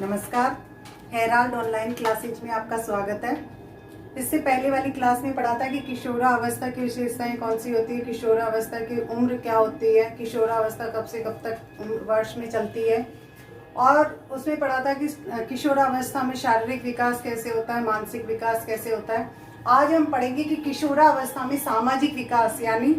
नमस्कार, Herald online classes में आपका स्वागत है। इससे पहले वाली क्लास में पढ़ा था कि किशोरावस्था की विशेषताएं कौन सी होती है, किशोरावस्था की उम्र क्या होती है, किशोरावस्था कब से कब तक वर्ष में चलती है, और उसमें पढ़ा था कि किशोरावस्था में शारीरिक विकास कैसे होता है, मानसिक विकास कैसे होता है। आज हम पढ़ेंगे कि किशोरावस्था में सामाजिक विकास यानी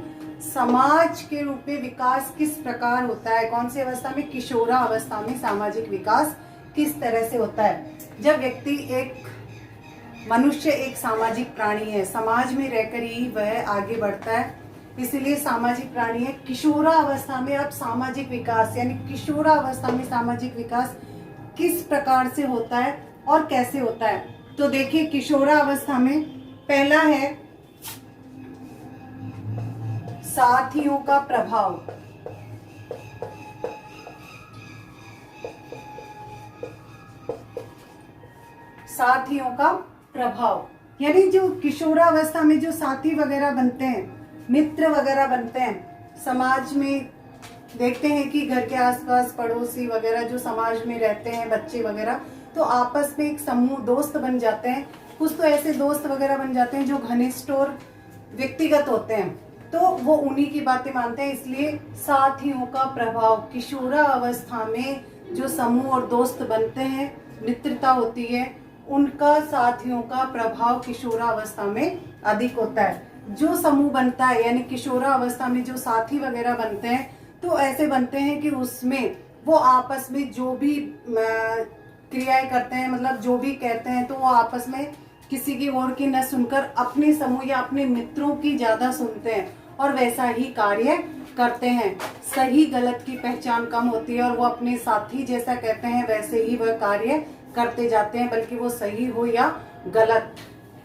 समाज के रूप में विकास किस प्रकार होता है। कौन सी अवस्था में? किशोरावस्था में सामाजिक विकास किस तरह से होता है। जब व्यक्ति मनुष्य एक सामाजिक प्राणी है, समाज में रहकर ही वह आगे बढ़ता है, इसलिए सामाजिक प्राणी है। किशोरावस्था में अब सामाजिक विकास यानी किशोरावस्था में सामाजिक विकास किस प्रकार से होता है और कैसे होता है। तो देखिए, किशोरावस्था में पहला है साथियों का प्रभाव। साथियों का प्रभाव यानी जो किशोरावस्था में जो साथी वगैरह बनते हैं, मित्र वगैरह बनते हैं, समाज में देखते हैं कि घर के आसपास पड़ोसी वगैरह जो समाज में रहते हैं, बच्चे वगैरह, तो आपस में एक समूह दोस्त बन जाते हैं। कुछ तो ऐसे दोस्त वगैरह बन जाते हैं जो घनिष्ठ और व्यक्तिगत होते हैं, तो वो उन्हीं की बातें मानते हैं। इसलिए साथियों का प्रभाव, किशोरावस्था में जो समूह और दोस्त बनते हैं, मित्रता होती है, उनका साथियों का प्रभाव किशोरावस्था में अधिक होता है। जो समूह बनता है यानी किशोरावस्था में जो साथी वगैरह बनते हैं, तो ऐसे बनते हैं कि उसमें वो आपस में जो भी क्रियाएं करते हैं, मतलब जो भी कहते हैं, तो वो आपस में किसी की और की न सुनकर अपने समूह या अपने मित्रों की ज्यादा सुनते हैं और वैसा ही कार्य करते हैं। सही गलत की पहचान कम होती है और वो अपने साथी जैसा कहते हैं वैसे ही वह कार्य करते जाते हैं, बल्कि वो सही हो या गलत।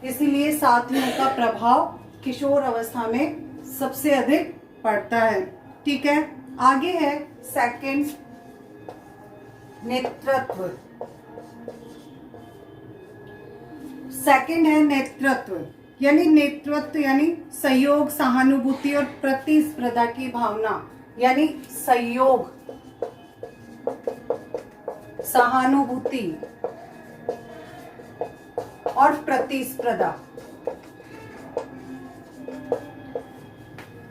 इसीलिए साथियों का प्रभाव किशोर अवस्था में सबसे अधिक पड़ता है। ठीक है, आगे है सेकंड, नेतृत्व। सेकंड है नेतृत्व यानी सहयोग, सहानुभूति और प्रतिस्पर्धा की भावना। यानी सहयोग, सहानुभूति और प्रतिस्पर्धा।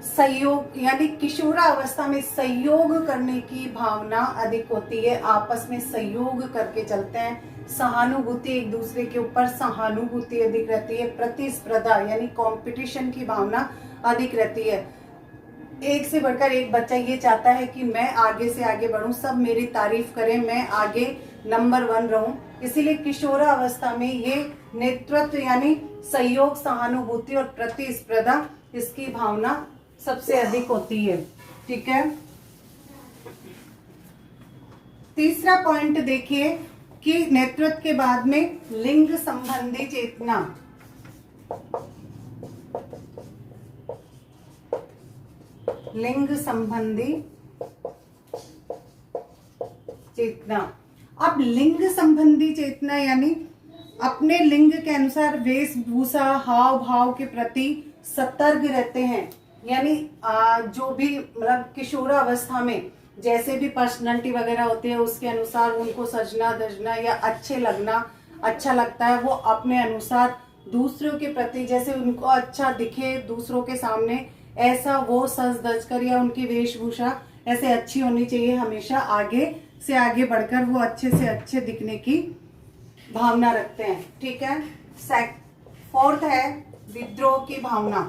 सहयोग यानी किशोरावस्था में सहयोग करने की भावना अधिक होती है, आपस में सहयोग करके चलते हैं। सहानुभूति, एक दूसरे के ऊपर सहानुभूति अधिक रहती है। प्रतिस्पर्धा यानी कंपटीशन की भावना अधिक रहती है। एक से बढ़कर एक बच्चा ये चाहता है कि मैं आगे से आगे बढ़ूं, सब मेरी तारीफ करें, मैं आगे नंबर 1 रहूं। इसीलिए किशोरावस्था में ये नेतृत्व यानी सहयोग, सहानुभूति और प्रतिस्पर्धा, इसकी भावना सबसे अधिक होती है। ठीक है, तीसरा पॉइंट देखिए कि नेतृत्व के बाद में लिंग संबंधी चेतना। लिंग संबंधी चेतना। अब लिंग संबंधी चेतना यानी अपने लिंग के अनुसार वेशभूषा, हाव भाव के प्रति सतर्क रहते हैं। यानी जो भी मतलब किशोरावस्था में जैसे भी पर्सनालिटी वगैरह होती है, उसके अनुसार उनको सजना धजना या अच्छे लगना अच्छा लगता है, वो अपने अनुसार दूसरों के प्रति जैसे उनको अच्छा दिखे दूसरों के सामने, ऐसा वो सज धज कर या उनकी वेशभूषा ऐसे अच्छी होनी चाहिए। हमेशा आगे से आगे बढ़कर वो अच्छे से अच्छे दिखने की भावना रखते हैं। ठीक है, फोर्थ है विद्रोह की भावना।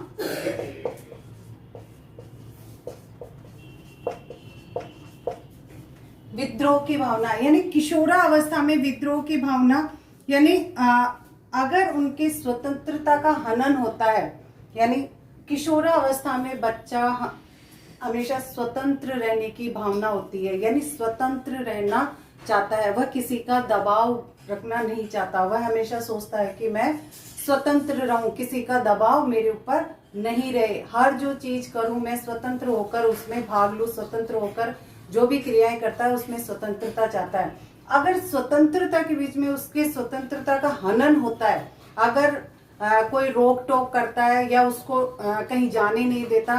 विद्रोह की भावना यानी किशोरावस्था में विद्रोह की भावना यानी अगर उनकी स्वतंत्रता का हनन होता है, यानी किशोरावस्था में बच्चा हमेशा स्वतंत्र रहने की भावना होती है, यानी स्वतंत्र रहना चाहता है, वह किसी का दबाव रखना नहीं चाहता। वह हमेशा सोचता है कि मैं स्वतंत्र रहूं, किसी का दबाव मेरे ऊपर नहीं रहे, हर जो चीज करूं मैं स्वतंत्र होकर उसमें भाग लूं, स्वतंत्र होकर जो भी क्रियाएं करता है उसमें स्वतंत्रता चाहता है। अगर स्वतंत्रता के बीच में उसके स्वतंत्रता का हनन होता है, अगर कोई रोक टोक करता है या उसको कहीं जाने नहीं देता,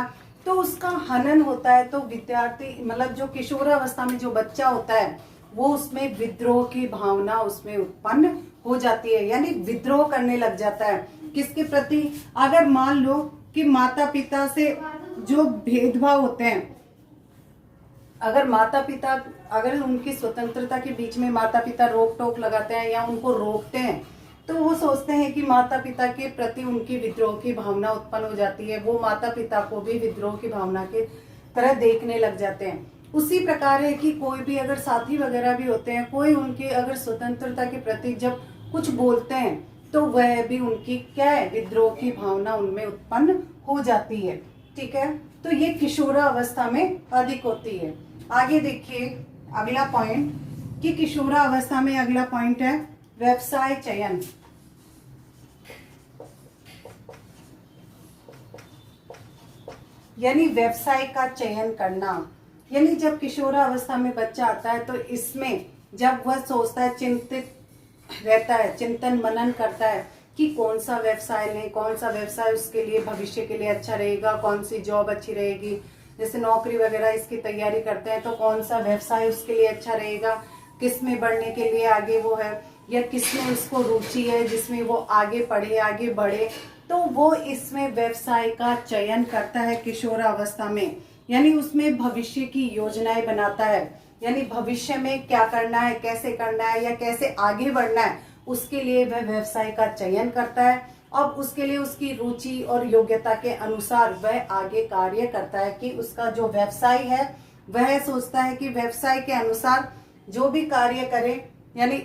तो उसका हनन होता है। तो विद्यार्थी मतलब जो किशोरावस्था में जो बच्चा होता है वो उसमें विद्रोह की भावना उसमें उत्पन्न हो जाती है, यानी विद्रोह करने लग जाता है। किसके प्रति? अगर मान लो कि माता पिता से जो भेदभाव होते हैं, अगर माता पिता, अगर उनकी स्वतंत्रता के बीच में माता पिता रोक टोक लगाते हैं या उनको रोकते हैं, तो वो सोचते हैं कि माता पिता के प्रति उनकी विद्रोह की भावना उत्पन्न हो जाती है, वो माता पिता को भी विद्रोह की भावना के तरह देखने लग जाते हैं। उसी प्रकार है कि कोई भी अगर साथी वगैरह भी होते हैं, कोई उनके अगर स्वतंत्रता के प्रति जब कुछ बोलते हैं तो वह भी उनकी क्या है, विद्रोह की भावना उनमें उत्पन्न हो जाती है। ठीक है, तो ये किशोरावस्था में अधिक होती है। आगे देखिए अगला पॉइंट कि किशोरावस्था में अगला पॉइंट है व्यवसाय चयन। यानी व्यवसाय का चयन करना। यानी जब किशोरावस्था में बच्चा आता है तो इसमें जब वह सोचता है, चिंतित रहता है, चिंतन मनन करता है कि कौन सा व्यवसाय लें, कौन सा व्यवसाय उसके लिए भविष्य के लिए अच्छा रहेगा, कौन सी जॉब अच्छी रहेगी, जैसे नौकरी वगैरह इसकी तैयारी करते हैं तो कौन सा व्यवसाय उसके लिए अच्छा रहेगा, किस में बढ़ने के लिए आगे वो है, या किस में उसको रुचि है जिसमें वो आगे पढ़े, आगे बढ़े, तो वो इसमें व्यवसाय का चयन करता है किशोरावस्था में। यानी उसमें भविष्य की योजनाएं बनाता है, यानी भविष्य में क्या करना है, कैसे करना है या कैसे आगे बढ़ना है, उसके लिए वह व्यवसाय का चयन करता है। अब उसके लिए उसकी रुचि और योग्यता के अनुसार वह आगे कार्य करता है कि उसका जो व्यवसाय है वह सोचता है कि व्यवसाय के अनुसार जो भी कार्य करे, यानी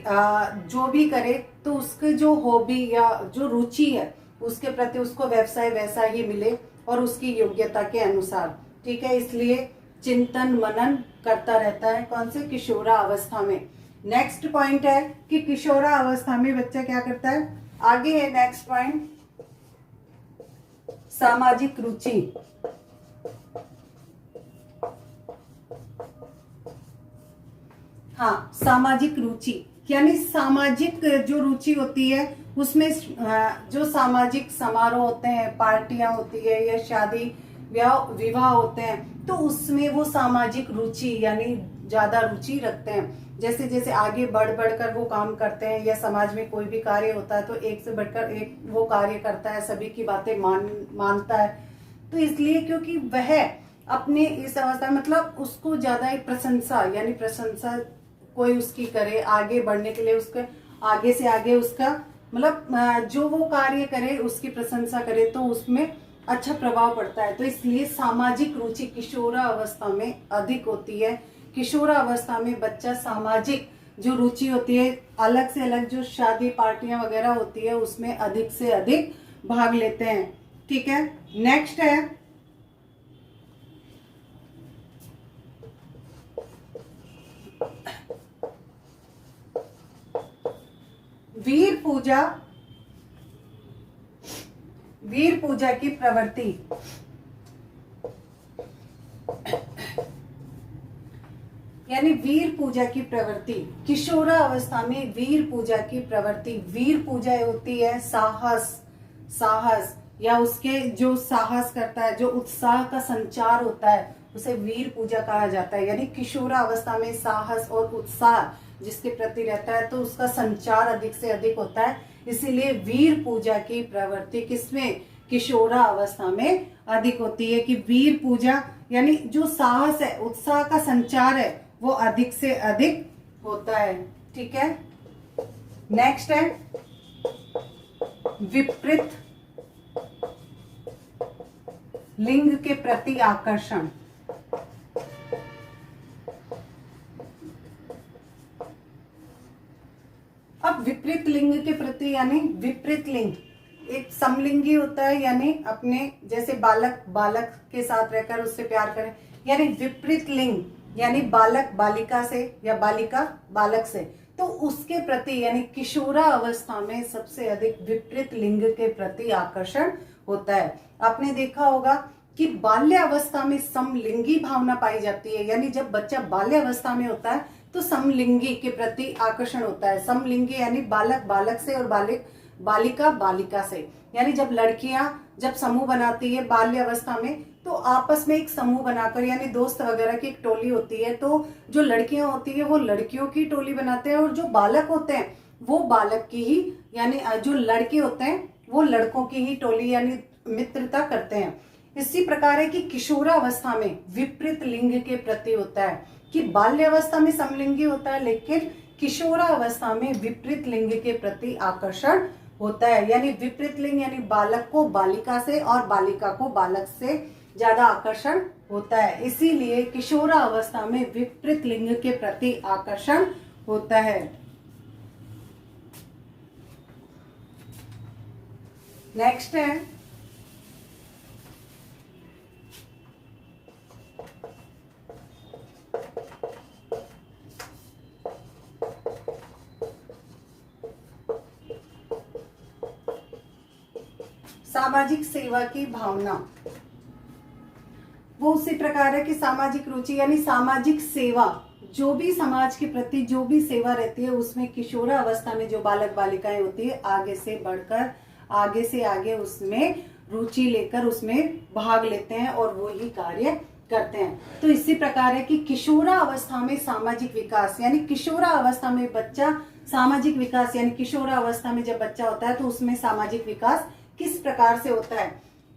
जो भी करे तो उसके जो हॉबी या जो रुचि है उसके प्रति उसको व्यवसाय वैसा ही मिले और उसकी योग्यता के अनुसार। ठीक है, इसलिए चिंतन मनन करता रहता है कौन से, किशोरावस्था में। नेक्स्ट पॉइंट है कि किशोरावस्था में बच्चा क्या करता है। आगे है नेक्स्ट पॉइंट सामाजिक रुचि। हाँ, सामाजिक रुचि यानी सामाजिक जो रुचि होती है उसमें जो सामाजिक समारोह होते हैं, पार्टियां होती है या शादी विवाह होते हैं, तो उसमें वो सामाजिक रुचि यानी ज्यादा रुचि रखते हैं। जैसे जैसे आगे बढ़ बढ़कर वो काम करते हैं या समाज में कोई भी कार्य होता है तो एक से बढ़कर एक वो कार्य करता है, सभी की बातें मानता है। तो इसलिए क्योंकि वह अपने इस अवस्था मतलब उसको ज्यादा ही प्रशंसा, यानी प्रशंसा कोई उसकी करे, आगे बढ़ने के लिए उसके आगे से आगे उसका मतलब जो वो कार्य करे उसकी प्रशंसा करे तो उसमें अच्छा प्रभाव पड़ता है। तो इसलिए सामाजिक रुचि किशोरावस्था में अधिक होती है। किशोरावस्था में बच्चा सामाजिक जो रुचि होती है, अलग से अलग जो शादी पार्टियां वगैरह होती है उसमें अधिक से अधिक भाग लेते हैं। ठीक है, नेक्स्ट है वीर पूजा। वीर पूजा की प्रवृत्ति। यानी वीर पूजा की प्रवृत्ति किशोरावस्था में वीर पूजा की प्रवृत्ति। वीर पूजा होती है साहस या उसके जो साहस करता है, जो उत्साह का संचार होता है उसे वीर पूजा कहा जाता है। यानी किशोरावस्था में साहस और उत्साह जिसके प्रति रहता है तो उसका संचार अधिक से अधिक होता है, इसीलिए वीर पूजा की प्रवृत्ति किसमें, किशोरावस्था में अधिक होती है। कि वीर पूजा यानी जो साहस है, उत्साह का संचार है वो अधिक से अधिक होता है। ठीक है, नेक्स्ट है विपरीत लिंग के प्रति आकर्षण। अब विपरीत लिंग के प्रति यानी विपरीत लिंग एक समलिंगी होता है, यानी अपने जैसे बालक बालक के साथ रहकर उससे प्यार करें, यानी विपरीत लिंग यानी बालक बालिका से या बालिका बालक से, तो उसके प्रति यानी किशोरावस्था में सबसे अधिक विपरीत लिंग के प्रति आकर्षण होता है। आपने देखा होगा कि बाल्यावस्था में समलिंगी भावना पाई जाती है, यानी जब बच्चा बाल्यावस्था में होता है तो समलिंगी के प्रति आकर्षण होता है। समलिंगी यानी बालक बालक से और बालिका बालिका से, यानी जब लड़कियां जब समूह बनाती है बाल्यावस्था में तो आपस में एक समूह बनाकर, यानी दोस्त वगैरह की एक टोली होती है, तो जो लड़कियां होती है वो लड़कियों की टोली बनाते हैं, और जो बालक होते हैं वो बालक की ही, यानी जो लड़के होते हैं वो लड़कों की ही टोली यानी मित्रता करते हैं। इसी प्रकार है कि किशोरावस्था में विपरीत लिंग के प्रति होता है, कि बाल्यावस्था में समलिंगी होता है, लेकिन किशोरावस्था में विपरीत लिंग के प्रति आकर्षण होता है। यानी विपरीत लिंग यानी बालक को बालिका से और बालिका को बालक से ज्यादा आकर्षण होता है, इसीलिए किशोरावस्था में विपरीत लिंग के प्रति आकर्षण होता है। नेक्स्ट है सामाजिक सेवा की भावना। वो उसी प्रकार है कि सामाजिक रुचि यानी सामाजिक सेवा, जो भी समाज के प्रति जो भी सेवा रहती है उसमें किशोरावस्था में जो बालक बालिकाएं होती है आगे से बढ़कर आगे से आगे उसमें रुचि लेकर उसमें भाग लेते हैं और वो ही कार्य करते हैं। तो इसी प्रकार है कि किशोरावस्था में सामाजिक विकास, यानी किशोरावस्था में बच्चा सामाजिक विकास, यानी किशोरावस्था में जब बच्चा होता है तो उसमें सामाजिक विकास किस प्रकार से होता है,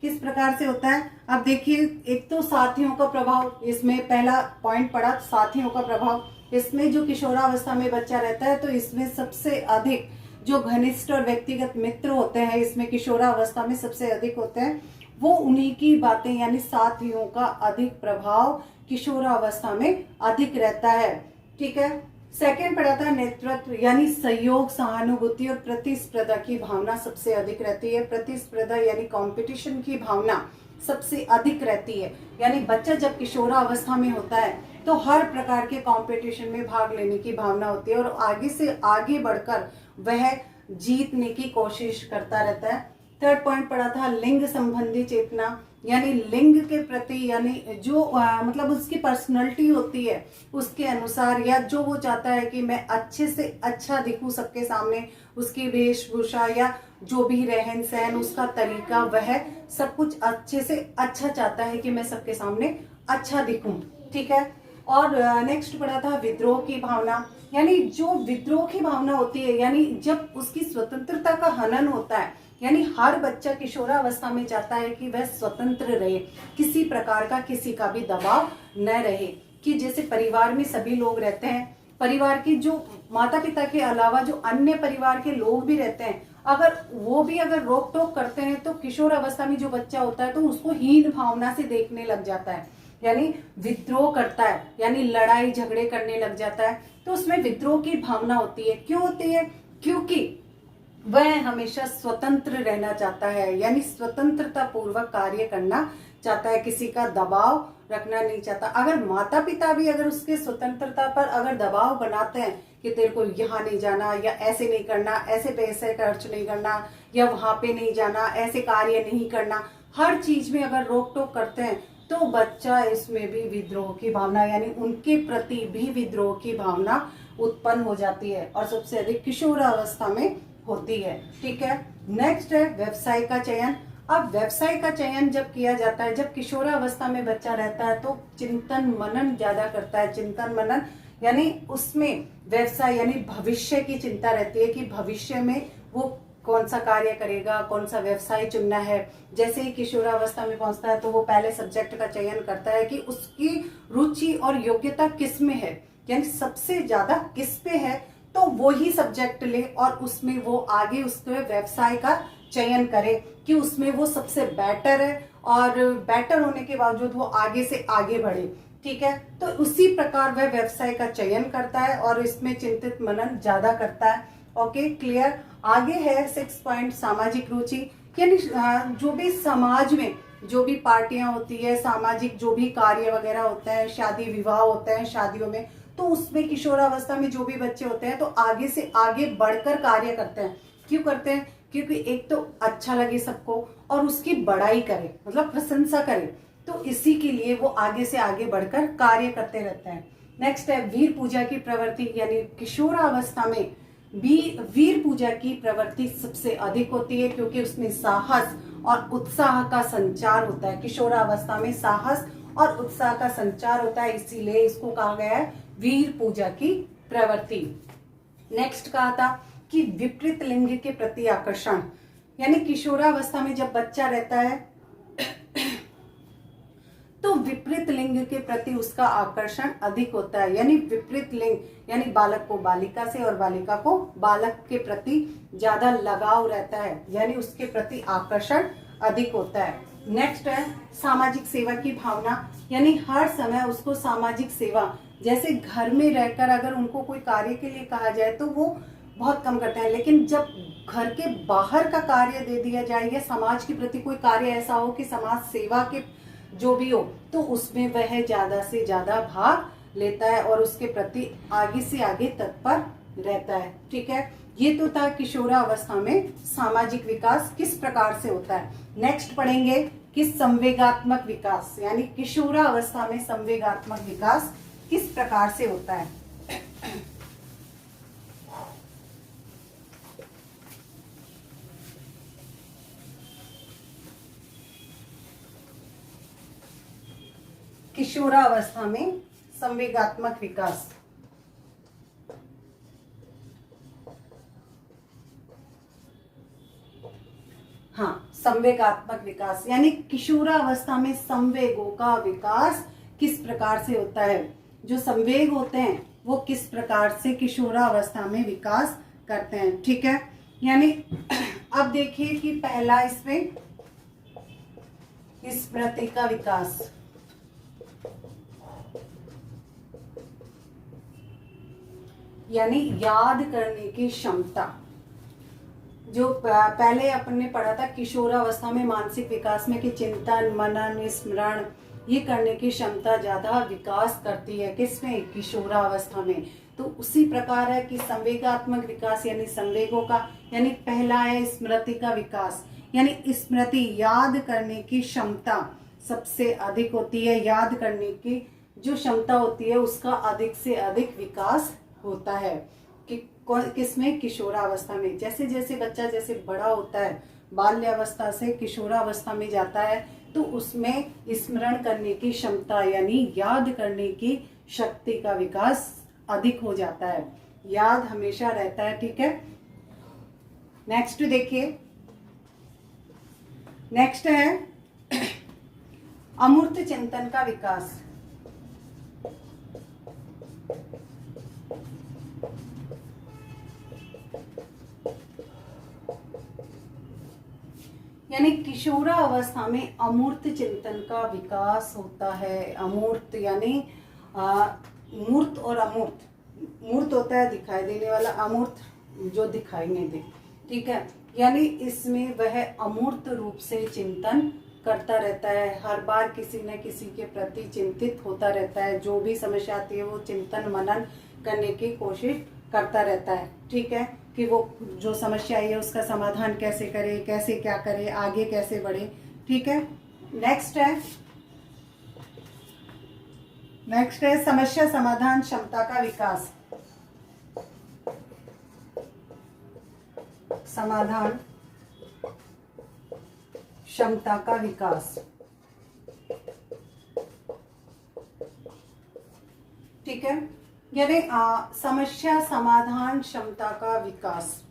किस प्रकार से होता है। अब देखिए, एक तो साथियों का प्रभाव, इसमें पहला पॉइंट पड़ा साथियों का प्रभाव। इसमें जो किशोरावस्था में बच्चा रहता है तो इसमें सबसे अधिक जो घनिष्ठ और व्यक्तिगत मित्र होते हैं इसमें किशोरावस्था में सबसे अधिक होते हैं, वो उन्हीं की बातें यानी साथियों का अधिक प्रभाव किशोरावस्था में अधिक रहता है। ठीक है। सेकंड पढ़ा था नेतृत्व यानी सहयोग, सहानुभूति और प्रतिस्पर्धा की भावना सबसे अधिक रहती है। प्रतिस्पर्धा यानी कंपटीशन की भावना सबसे अधिक रहती है, यानी बच्चा जब किशोरावस्था में होता है तो हर प्रकार के कंपटीशन में भाग लेने की भावना होती है और आगे से आगे बढ़कर वह जीतने की कोशिश करता रहता है। थर्ड पॉइंट पढ़ा था लिंग संबंधी चेतना, यानी लिंग के प्रति, यानी जो मतलब उसकी पर्सनैलिटी होती है उसके अनुसार, या जो वो चाहता है कि मैं अच्छे से अच्छा दिखूं सबके सामने, उसकी वेशभूषा या जो भी रहन सहन उसका तरीका, वह सब कुछ अच्छे से अच्छा चाहता है कि मैं सबके सामने अच्छा दिखूं। ठीक है। और नेक्स्ट पढ़ा था विद्रोह की भावना, यानी जो विद्रोह की भावना होती है, यानी जब उसकी स्वतंत्रता का हनन होता है, यानी हर बच्चा किशोरावस्था में चाहता है कि वह स्वतंत्र रहे, किसी प्रकार का किसी का भी दबाव न रहे, कि जैसे परिवार में सभी लोग रहते हैं, परिवार की जो माता पिता के अलावा जो अन्य परिवार के लोग भी रहते हैं, अगर वो भी अगर रोक टोक करते हैं तो किशोरावस्था में जो बच्चा होता है तो उसको हीन भावना से देखने लग जाता है, यानी विद्रोह करता है, यानी लड़ाई झगड़े करने लग जाता है। तो उसमें विद्रोह की भावना होती है। क्यों होती है? क्योंकि वह हमेशा स्वतंत्र रहना चाहता है, यानी स्वतंत्रता पूर्वक कार्य करना चाहता है, किसी का दबाव रखना नहीं चाहता। अगर माता पिता भी अगर उसके स्वतंत्रता पर अगर दबाव बनाते हैं कि तेरे को यहाँ नहीं जाना, या ऐसे नहीं करना, ऐसे पैसे खर्च नहीं करना, या वहां पे नहीं जाना, ऐसे कार्य नहीं करना, हर चीज में अगर रोक टोक करते हैं तो बच्चा इसमें भी विद्रोह की भावना, यानी उनके प्रति भी विद्रोह की भावना उत्पन्न हो जाती है और सबसे अधिक किशोरावस्था में होती है। ठीक है। नेक्स्ट है व्यवसाय का चयन। अब व्यवसाय का चयन जब किया जाता है, जब किशोरावस्था में बच्चा रहता है तो चिंतन मनन ज्यादा करता है। चिंतन मनन यानी उसमें व्यवसाय यानी भविष्य की चिंता रहती है कि भविष्य में वो कौन सा कार्य करेगा, कौन सा व्यवसाय चुनना है। जैसे ही किशोरावस्था में पहुंचता है तो वो पहले सब्जेक्ट का चयन करता है कि उसकी रुचि और योग्यता किस में है, यानी सबसे ज्यादा किस पे है, तो वो ही सब्जेक्ट ले और उसमें वो आगे उसके व्यवसाय का चयन करे कि उसमें वो सबसे बेटर है और बेटर होने के बावजूद वो आगे से आगे बढ़े। ठीक है। तो उसी प्रकार वह व्यवसाय का चयन करता है और इसमें चिंतित मनन ज्यादा करता है। Okay, clear. आगे है 6 पॉइंट सामाजिक रुचि, यानी जो भी समाज में जो भी पार्टियां होती है, सामाजिक जो भी कार्य वगैरह होता है, शादी विवाह होता है शादियों में, तो उसमें किशोरावस्था में जो भी बच्चे होते हैं तो आगे से आगे बढ़कर कार्य करते हैं। क्यों करते हैं? क्योंकि एक तो अच्छा लगे सबको और उसकी बड़ाई करे, मतलब प्रशंसा करे, तो इसी के लिए वो आगे से आगे बढ़कर कार्य करते रहते हैं। नेक्स्ट है वीर पूजा की प्रवृत्ति, यानी किशोरावस्था में भी वीर पूजा की प्रवृत्ति सबसे अधिक होती है क्योंकि उसमें साहस और उत्साह का संचार होता है। किशोरावस्था में साहस और उत्साह का संचार होता है, इसीलिए इसको कहा गया है वीर पूजा की प्रवृत्ति। नेक्स्ट कहा था कि विपरीत लिंग के प्रति आकर्षण, यानी किशोरावस्था में जब बच्चा रहता है तो विपरीत लिंग के प्रति उसका आकर्षण अधिक होता है। यानी विपरीत लिंग यानी बालक को बालिका से और बालिका को बालक के प्रति ज्यादा लगाव रहता है, यानी उसके प्रति आकर्षण अधिक होता है। नेक्स्ट है सामाजिक सेवा की भावना, यानी हर समय उसको सामाजिक सेवा, जैसे घर में रहकर अगर उनको कोई कार्य के लिए कहा जाए तो वो बहुत कम करते हैं, लेकिन जब घर के बाहर का कार्य दे दिया जाए या समाज के प्रति कोई कार्य ऐसा हो कि समाज सेवा के जो भी हो, तो उसमें वह ज्यादा से ज्यादा भाग लेता है और उसके प्रति आगे से आगे तत्पर रहता है। ठीक है, ये तो था किशोरावस्था में सामाजिक विकास किस प्रकार से होता है। नेक्स्ट पढ़ेंगे कि संवेगात्मक विकास, यानी किशोरावस्था में संवेगात्मक विकास किस प्रकार से होता है। किशोरावस्था में संवेगात्मक विकास, हाँ, संवेगात्मक विकास यानी किशोरावस्था में संवेगों का विकास किस प्रकार से होता है। जो संवेग होते हैं वो किस प्रकार से किशोरावस्था में विकास करते हैं। ठीक है, यानी अब देखिए कि पहला इसमें स्मृति का विकास, यानी याद करने की क्षमता। जो पहले अपन ने पढ़ा था किशोरावस्था में मानसिक विकास में कि चिंतन, मनन, स्मरण ये करने की क्षमता ज्यादा विकास करती है किसमें, किशोरावस्था में। तो उसी प्रकार है कि संवेगात्मक विकास यानी संवेगों का, यानी पहला है स्मृति का विकास, यानी स्मृति याद करने की क्षमता सबसे अधिक होती है। याद करने की जो क्षमता होती है उसका अधिक से अधिक विकास होता है कि किसमें, किशोरावस्था में। जैसे जैसे बच्चा जैसे बड़ा होता है, बाल्यावस्था से किशोरावस्था में जाता है, तो उसमें स्मरण करने की क्षमता यानी याद करने की शक्ति का विकास अधिक हो जाता है। याद हमेशा रहता है। ठीक है, नेक्स्ट देखिए, नेक्स्ट है अमूर्त चिंतन का विकास। यानी किशोरावस्था में अमूर्त चिंतन का विकास होता है। अमूर्त यानी मूर्त और अमूर्त, मूर्त होता है दिखाई देने वाला, अमूर्त जो दिखाई नहीं दे। ठीक है, यानी इसमें वह अमूर्त रूप से चिंतन करता रहता है, हर बार किसी न किसी के प्रति चिंतित होता रहता है। जो भी समस्या आती है वो चिंतन मनन करने की कोशिश करता रहता है। ठीक है, कि वो जो समस्या आई है उसका समाधान कैसे करे, कैसे क्या करे, आगे कैसे बढ़े। ठीक है, नेक्स्ट है समस्या समाधान क्षमता का विकास। समाधान क्षमता का विकास। ठीक है, यानी समस्या समाधान क्षमता का विकास,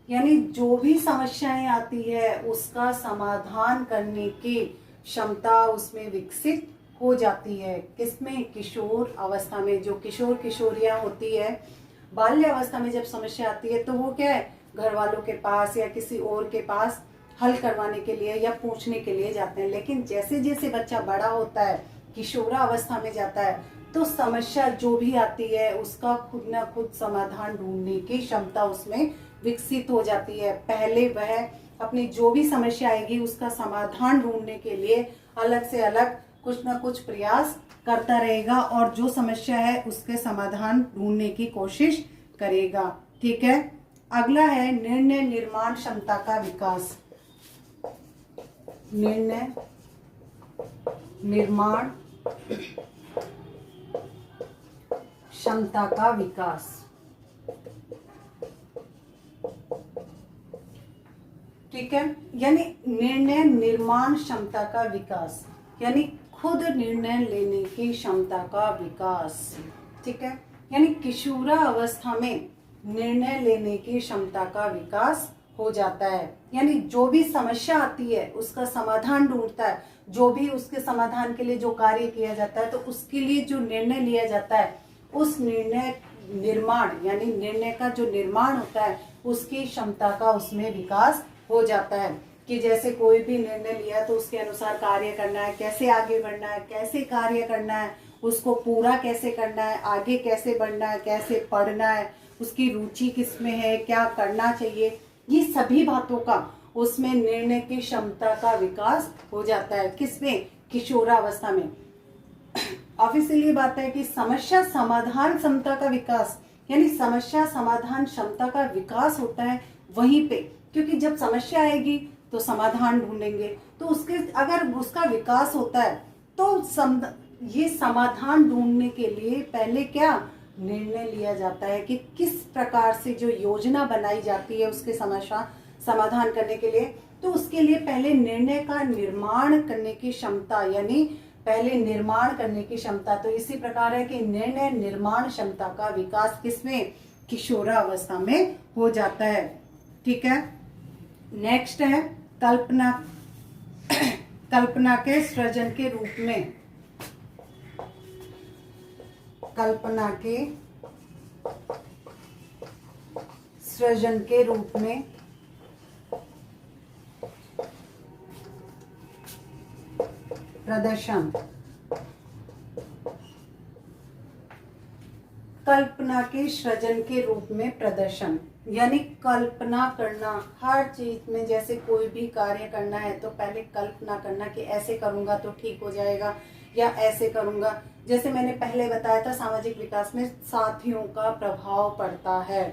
यानी जो भी समस्याएं आती है उसका समाधान करने की क्षमता उसमें विकसित हो जाती है। किसमें, किशोर अवस्था में। जो किशोर किशोरियां होती है बाल्यावस्था में जब समस्या आती है तो वो क्या है, घर वालों के पास या किसी और के पास हल करवाने के लिए या पूछने के लिए जाते हैं। लेकिन जैसे जैसे बच्चा बड़ा होता है, किशोरावस्था में जाता है, तो समस्या जो भी आती है उसका खुद न खुद समाधान ढूंढने की क्षमता उसमें विकसित हो जाती है। पहले वह अपनी जो भी समस्या आएगी उसका समाधान ढूंढने के लिए अलग से अलग कुछ न कुछ प्रयास करता रहेगा और जो समस्या है उसके समाधान ढूंढने की कोशिश करेगा। ठीक है, अगला है निर्णय निर्माण क्षमता का विकास। निर्णय निर्माण क्षमता का विकास। ठीक है। यानी निर्णय निर्माण क्षमता का विकास, यानी खुद निर्णय लेने की क्षमता का विकास, ठीक है। यानी किशोरावस्था में निर्णय लेने की क्षमता का विकास हो जाता है। यानी जो भी समस्या आती है उसका समाधान ढूंढता है, जो भी उसके समाधान के लिए जो कार्य किया जाता है तो उसके लिए जो निर्णय लिया जाता है, उस निर्णय निर्माण यानी निर्णय का जो निर्माण होता है उसकी क्षमता का उसमें विकास हो जाता है। कि जैसे कोई भी निर्णय लिया तो उसके अनुसार कार्य करना है, कैसे आगे बढ़ना है, कैसे कार्य करना है, उसको पूरा कैसे करना है, आगे कैसे बढ़ना है, कैसे पढ़ना है, उसकी रुचि किसमें है, क्या करना चाहिए, ये सभी बातों का उसमें निर्णय की क्षमता का विकास हो जाता है। किसमें? किशोरावस्था में। ऑफिशियली बात है कि समस्या समाधान क्षमता का विकास, यानी समस्या समाधान क्षमता का विकास होता है वहीं पे, क्योंकि जब समस्या आएगी तो समाधान ढूंढेंगे, तो उसके अगर उसका विकास होता है तो ये समाधान ढूंढने के लिए पहले क्या निर्णय लिया जाता है कि किस प्रकार से जो योजना बनाई जाती है उसके समस्या समाधान करने के लिए, तो उसके लिए पहले निर्णय का निर्माण करने की क्षमता, यानी पहले निर्माण करने की क्षमता। तो इसी प्रकार है कि निर्णय निर्माण क्षमता का विकास किसमें? किशोरावस्था में हो जाता है, ठीक है। नेक्स्ट है कल्पना। कल्पना के सृजन के रूप में, कल्पना के सृजन के रूप में प्रदर्शन। कल्पना के सृजन के रूप में प्रदर्शन, यानी कल्पना करना हर चीज में। जैसे कोई भी कार्य करना है तो पहले कल्पना करना कि ऐसे करूंगा तो ठीक हो जाएगा या ऐसे करूंगा। जैसे मैंने पहले बताया था सामाजिक विकास में साथियों का प्रभाव पड़ता है,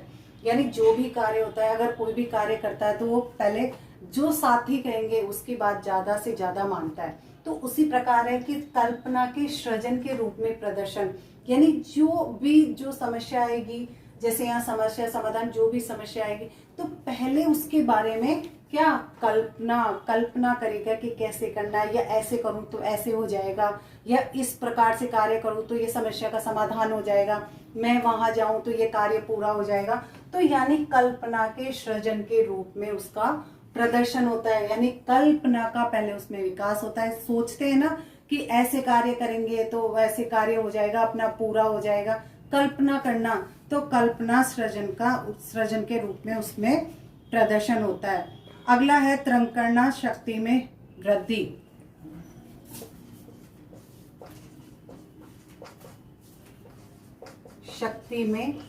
यानी जो भी कार्य होता है, अगर कोई भी कार्य करता है तो वो पहले जो साथी कहेंगे उसकी बात ज्यादा से ज्यादा मानता है। तो उसी प्रकार है कि कल्पना के सृजन के रूप में प्रदर्शन, यानी जो समस्या आएगी, जैसे यहाँ समस्या समाधान, जो भी समस्या आएगी तो पहले उसके बारे में क्या कल्पना करेगा कि कैसे करना है, या ऐसे करूं तो ऐसे हो जाएगा, या इस प्रकार से कार्य करूं तो ये समस्या का समाधान हो जाएगा, मैं वहां जाऊं तो ये कार्य पूरा हो जाएगा। तो यानी कल्पना के सृजन के रूप में उसका प्रदर्शन होता है, यानी कल्पना का पहले उसमें विकास होता है। सोचते हैं ना कि ऐसे कार्य करेंगे तो वैसे कार्य हो जाएगा, अपना पूरा हो जाएगा। कल्पना करना, तो कल्पना सृजन के रूप में उसमें प्रदर्शन होता है। अगला है त्रंकरणा शक्ति में वृद्धि। शक्ति में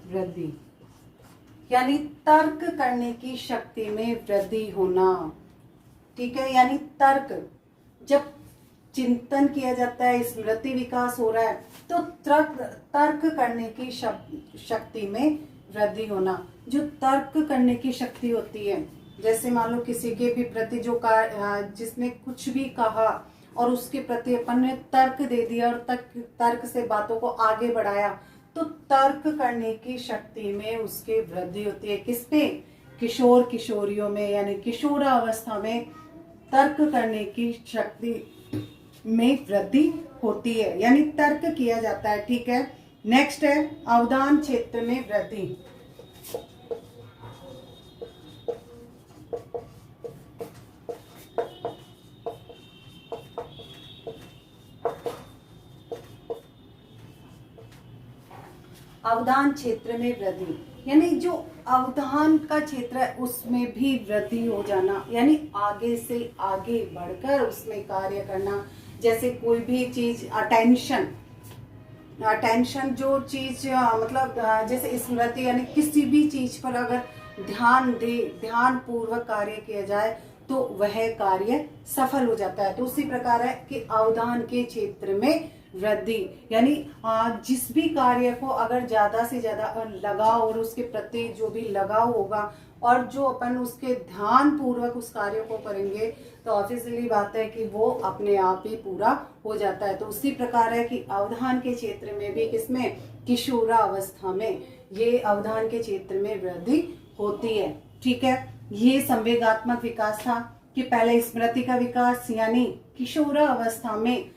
वृद्धि, यानी तर्क करने की शक्ति में वृद्धि होना, ठीक है। यानी तर्क, जब चिंतन किया जाता है, स्मृति विकास हो रहा है, तो तर्क करने की शक्ति में वृद्धि होना। जो तर्क करने की शक्ति होती है, जैसे मान लो किसी के भी प्रति जो जिसने कुछ भी कहा और उसके प्रति अपन ने तर्क दे दिया और तर्क से बातों को आगे बढ़ाया, तो तर्क करने की शक्ति में उसकी वृद्धि होती है। किस पे? किशोर किशोरियों में, यानी किशोरावस्था में तर्क करने की शक्ति में वृद्धि होती है, यानी तर्क किया जाता है, ठीक है। नेक्स्ट है अवधान क्षेत्र में वृद्धि। अवधान क्षेत्र में वृद्धि, यानी जो अवधान का क्षेत्र है उसमें भी वृद्धि हो जाना, यानी आगे से आगे बढ़कर उसमें कार्य करना। जैसे कोई भी चीज अटेंशन जो चीज मतलब जैसे स्मृति, यानी किसी भी चीज पर अगर ध्यान पूर्वक कार्य किया जाए तो वह कार्य सफल हो जाता है। तो उसी प्रकार है कि अवधान के क्षेत्र में वृद्धि, यानी जिस भी कार्य को अगर ज्यादा से ज्यादा लगाव और उसके प्रति जो भी लगाव होगा और जो अपन उसके ध्यान पूर्वक उस कार्य को करेंगे तो ऑब्वियसली बात है कि वो अपने आप ही पूरा हो जाता है। तो उसी प्रकार है कि अवधान के क्षेत्र में भी, किसमें? किशोरावस्था में ये अवधान के क्षेत्र में वृद्धि होती है। ठीक है, ये संवेगात्मक विकास था कि पहले स्मृति का विकास यानी किशोरावस्था में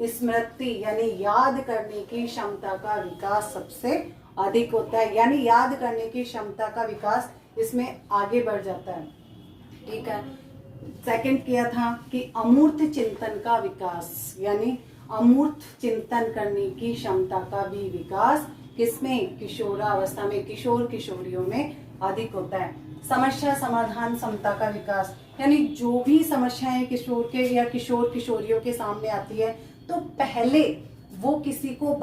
स्मृति यानी याद करने की क्षमता का विकास सबसे अधिक होता है, यानी याद करने की क्षमता का विकास इसमें आगे बढ़ जाता है। ठीक है, सेकंड किया था कि अमूर्त चिंतन का विकास, यानी अमूर्त चिंतन करने की क्षमता का भी विकास किसमें, किशोरावस्था में, किशोर किशोरियों में अधिक होता है। समस्या समाधान क्षमता का विकास, यानी जो भी समस्याएं किशोर के या किशोर किशोरियों के सामने आती है तो पहले वो किसी को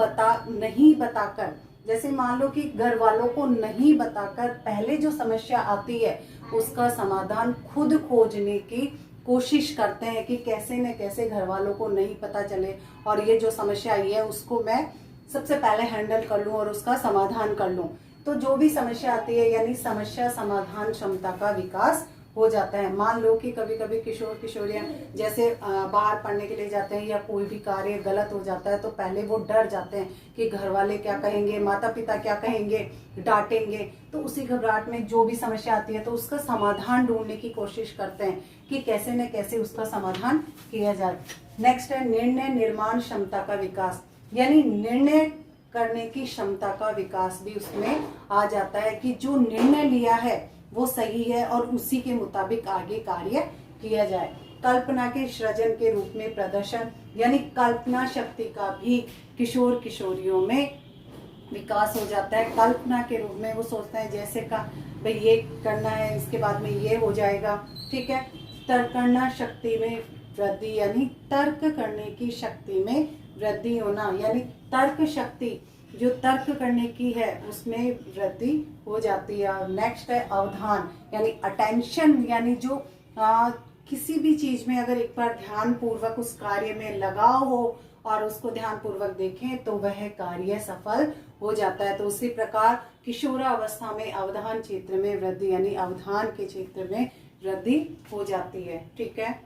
नहीं बताकर, जैसे मान लो कि घर वालों को नहीं बताकर पहले जो समस्या आती है उसका समाधान खुद खोजने की कोशिश करते हैं कि कैसे न कैसे घर वालों को नहीं पता चले और ये जो समस्या आई है उसको मैं सबसे पहले हैंडल कर लूं और उसका समाधान कर लूं। तो जो भी समस्या आती है यानी समस्या समाधान क्षमता का विकास हो जाता है। मान लो कि कभी कभी किशोर किशोरियां जैसे बाहर पढ़ने के लिए जाते हैं या कोई भी कार्य गलत हो जाता है तो पहले वो डर जाते हैं कि घर वाले क्या कहेंगे, माता पिता क्या कहेंगे, डांटेंगे। तो उसी घबराहट में जो भी समस्या आती है तो उसका समाधान ढूंढने की कोशिश करते हैं कि कैसे न कैसे उसका समाधान किया जाए। नेक्स्ट है निर्णय निर्माण क्षमता का विकास, यानी निर्णय करने की क्षमता का विकास भी उसमें आ जाता है कि जो निर्णय लिया है वो सही है और उसी के मुताबिक आगे कार्य किया जाए। कल्पना के सृजन के रूप में प्रदर्शन, यानी कल्पना शक्ति का भी किशोर किशोरियों में विकास हो जाता है। कल्पना के रूप में वो सोचते हैं जैसे का भाई ये करना है इसके बाद में ये हो जाएगा। ठीक है, तर्कना शक्ति में वृद्धि, यानी तर्क करने की शक्ति में वृद्धि होना, यानी तर्क शक्ति जो तर्क करने की है उसमें वृद्धि हो जाती है। नेक्स्ट है अवधान, यानी अटेंशन, यानी जो किसी भी चीज में अगर एक बार ध्यान पूर्वक उस कार्य में लगाव हो और उसको ध्यान पूर्वक देखें तो वह कार्य सफल हो जाता है। तो उसी प्रकार किशोरावस्था में अवधान क्षेत्र में वृद्धि, यानी अवधान के क्षेत्र में वृद्धि हो जाती है। ठीक है,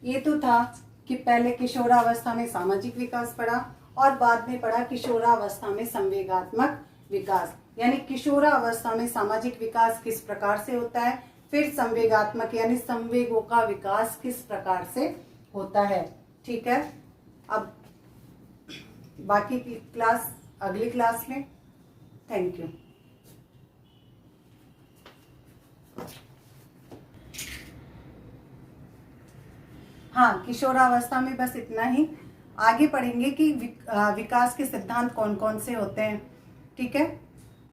ये तो था कि पहले किशोरावस्था में सामाजिक विकास पढ़ा और बाद में पढ़ा किशोरावस्था में संवेगात्मक विकास, यानी किशोरावस्था में सामाजिक विकास किस प्रकार से होता है, फिर संवेगात्मक यानी संवेगों का विकास किस प्रकार से होता है। ठीक है, अब बाकी की क्लास अगली क्लास में। Thank you. हाँ, किशोरावस्था में बस इतना ही। आगे पढ़ेंगे कि विकास के सिद्धांत कौन कौन से होते हैं। ठीक है।